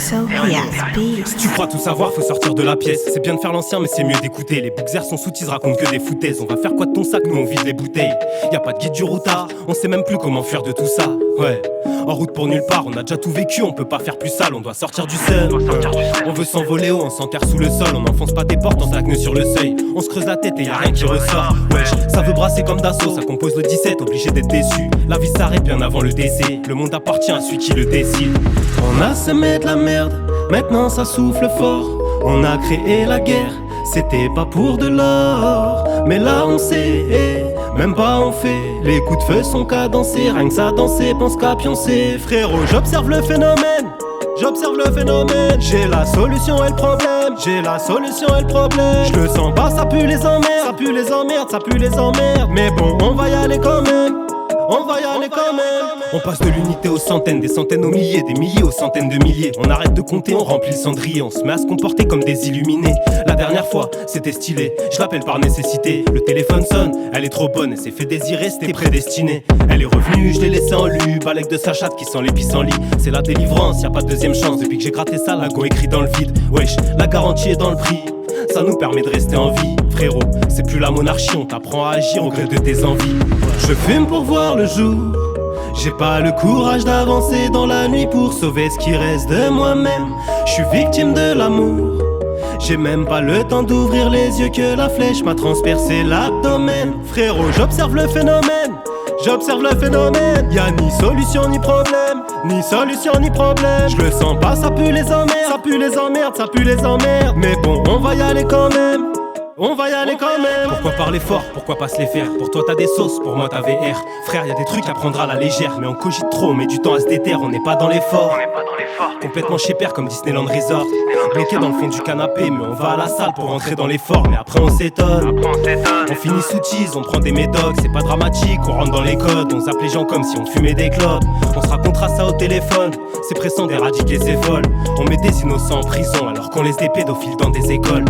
Si tu crois tout savoir, faut sortir de la pièce. C'est bien de faire l'ancien, mais c'est mieux d'écouter. Les bookzers sont sous-titres, racontent que des foutaises. On va faire quoi de ton sac, nous on vide les bouteilles. Y a pas de guide du routard, on sait même plus comment fuir de tout ça. Ouais, en route pour nulle part, on a déjà tout vécu, on peut pas faire plus sale, on doit sortir du seul. On veut s'envoler haut, on s'enterre sous le sol. On n'enfonce pas tes portes, on stagne sur le seuil. On se creuse la tête et y'a rien qui ressort. Wesh, ça veut brasser comme d'assaut, ça compose le 17, obligé d'être déçu. La vie s'arrête bien avant le décès, le monde appartient à celui qui le décide. On a semé de la merde, maintenant ça souffle fort. On a créé la guerre, c'était pas pour de l'or. Mais là on sait, même pas on fait. Les coups de feu sont cadencés, rien que ça danser, pense qu'à pioncer. Frérot, j'observe le phénomène. J'ai la solution et le problème. Je le sens pas, ça pue les emmerdes. Mais bon, on va y aller quand même. On passe de l'unité aux centaines, des centaines aux milliers, des milliers aux centaines de milliers. On arrête de compter, on remplit le cendrier, on se met à se comporter comme des illuminés. La dernière fois, c'était stylé, je l'appelle par nécessité. Le téléphone sonne, elle est trop bonne, elle s'est fait désirer, c'était prédestiné. Elle est revenue, je l'ai laissée en lube, avec de sa chatte qui sent les pissenlits. C'est la délivrance, y a pas de deuxième chance. Depuis que j'ai gratté ça, la go écrit dans le vide. Wesh, la garantie est dans le prix. Ça nous permet de rester en vie, frérot. C'est plus la monarchie, on t'apprend à agir au gré de tes envies. Je fume pour voir le jour. J'ai pas le courage d'avancer dans la nuit pour sauver ce qui reste de moi-même. Je suis victime de l'amour. J'ai même pas le temps d'ouvrir les yeux que la flèche m'a transpercé l'abdomen. Frérot, j'observe le phénomène. Y'a ni solution ni problème. Je le sens pas, ça pue les emmerdes. Mais bon, on va y aller quand même. Pourquoi parler fort, pourquoi pas se les faire? Pour toi t'as des sauces, pour moi t'as VR. Frère, y'a des trucs à prendre à la légère. Mais on cogite trop, on met du temps à se déterre. On n'est pas dans l'effort. Complètement chez père comme Disneyland Resort. Bloqué dans le fond du canapé, mais on va à la salle pour rentrer dans l'effort. Mais après on s'étonne. On finit sous tease, on prend des médocs. C'est pas dramatique, on rentre dans les codes. On zappe les gens comme si on fumait des clopes. On se racontera ça au téléphone. C'est pressant d'éradiquer ces folles. On met des innocents en prison alors qu'on laisse des pédophiles dans des écoles.